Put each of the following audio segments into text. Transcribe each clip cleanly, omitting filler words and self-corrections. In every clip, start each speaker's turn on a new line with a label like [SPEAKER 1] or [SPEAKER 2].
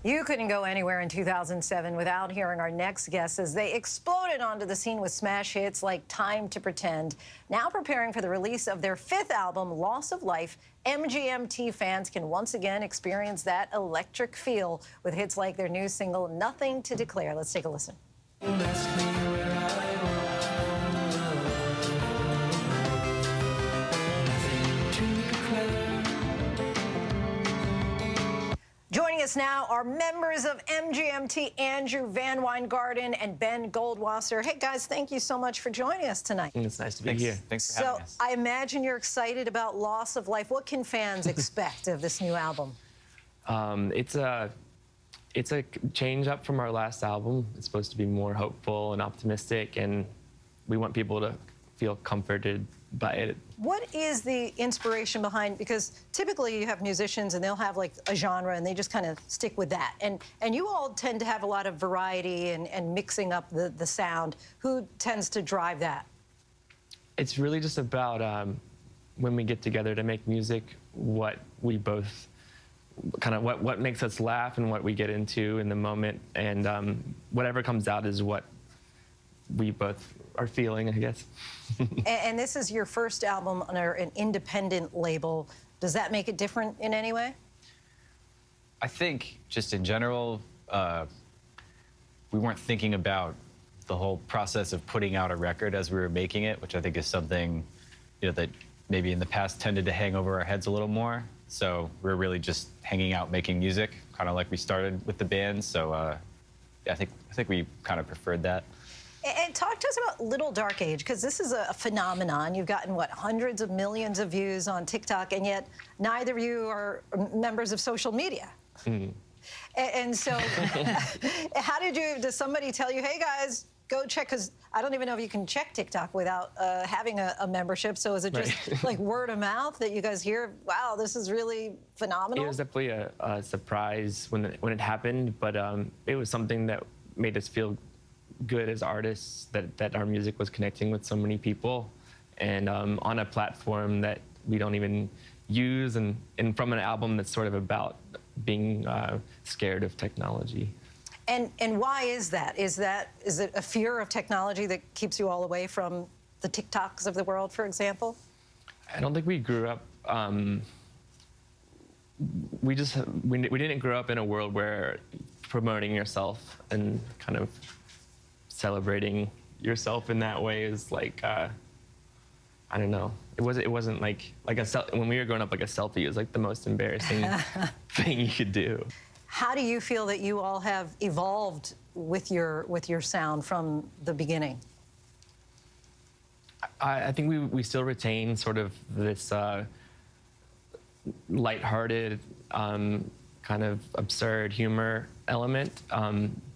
[SPEAKER 1] You couldn't go anywhere in 2007 without hearing our next guests as they exploded onto the scene with smash hits like Time to Pretend. Now preparing for the release of their fifth album, Loss of Life, MGMT fans can once again experience that electric feel with hits like their new single, Nothing to Declare. Let's take a listen. Joining us now are members of MGMT, Andrew Van Weingarten and Ben Goldwasser. Hey, guys, thank you so much for joining us tonight.
[SPEAKER 2] It's nice to be here.
[SPEAKER 3] Thanks for having us.
[SPEAKER 1] So I imagine you're excited about Loss of Life. What can fans expect of this new album?
[SPEAKER 2] It's a change up from our last album. It's supposed to be more hopeful and optimistic, and we want people to feel comforted by it.
[SPEAKER 1] What is the inspiration behind, because typically you have musicians and they'll have like a genre and they just kind of stick with that. And you all tend to have a lot of variety and mixing up the sound. Who tends to drive that?
[SPEAKER 2] It's really just about when we get together to make music, what we both kind of what makes us laugh and what we get into in the moment, and whatever comes out is what we both are feeling, I guess.
[SPEAKER 1] And this is your first album under an independent label. Does that make it different in any way?
[SPEAKER 3] I think just in general, we weren't thinking about the whole process of putting out a record as we were making it, which I think is something, that maybe in the past tended to hang over our heads a little more. So we're really just hanging out, making music, kind of like we started with the band. So yeah, I think we kind of preferred that.
[SPEAKER 1] And talk to us about Little Dark Age, because this is a phenomenon. You've gotten, what, hundreds of millions of views on TikTok, and yet neither of you are members of social media.
[SPEAKER 2] Mm.
[SPEAKER 1] And so how does somebody tell you, hey, guys, go check, because I don't even know if you can check TikTok without having a membership. So is it just like word of mouth that you guys hear, wow, this is really phenomenal?
[SPEAKER 2] It was definitely a surprise when it happened, but it was something that made us feel good as artists, that our music was connecting with so many people, and on a platform that we don't even use, and from an album that's sort of about being scared of technology.
[SPEAKER 1] And why is that? Is it a fear of technology that keeps you all away from the TikToks of the world, for example?
[SPEAKER 2] I don't think we grew up. We didn't grow up in a world where promoting yourself and kind of celebrating yourself in that way is like, I don't know. It wasn't like when we were growing up, like a selfie was like the most embarrassing thing you could do.
[SPEAKER 1] How do you feel that you all have evolved with your sound from the beginning?
[SPEAKER 2] I think we still retain sort of this lighthearted, kind of absurd humor element.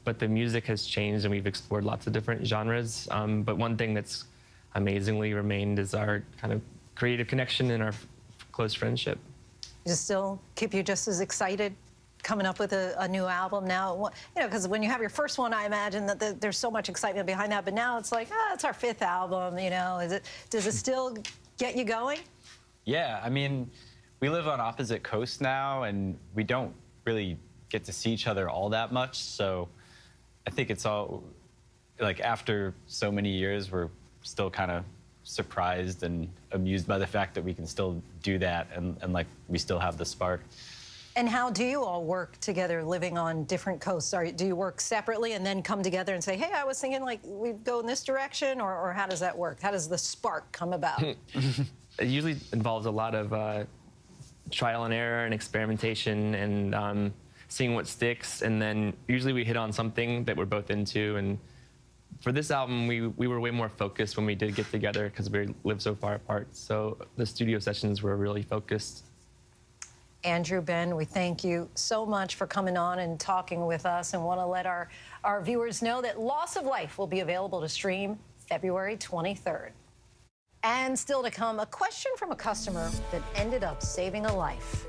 [SPEAKER 2] But the music has changed, and we've explored lots of different genres. But one thing that's amazingly remained is our kind of creative connection and our close friendship.
[SPEAKER 1] Does it still keep you just as excited coming up with a new album now? Because when you have your first one, I imagine that there's so much excitement behind that. But now it's like, it's our fifth album. Does it still get you going?
[SPEAKER 3] Yeah, I mean, we live on opposite coasts now, and we don't really get to see each other all that much. So I think it's all, like, after so many years, we're still kind of surprised and amused by the fact that we can still do that, and like, we still have the spark.
[SPEAKER 1] And how do you all work together living on different coasts? Do you work separately and then come together and say, hey, I was thinking like we'd go in this direction, or how does that work? How does the spark come about?
[SPEAKER 2] It usually involves a lot of trial and error and experimentation, and seeing what sticks, and then usually we hit on something that we're both into. And for this album, we were way more focused when we did get together because we live so far apart. So the studio sessions were really focused.
[SPEAKER 1] Andrew, Ben, we thank you so much for coming on and talking with us, and want to let our viewers know that Loss of Life will be available to stream February 23rd. And still to come, a question from a customer that ended up saving a life.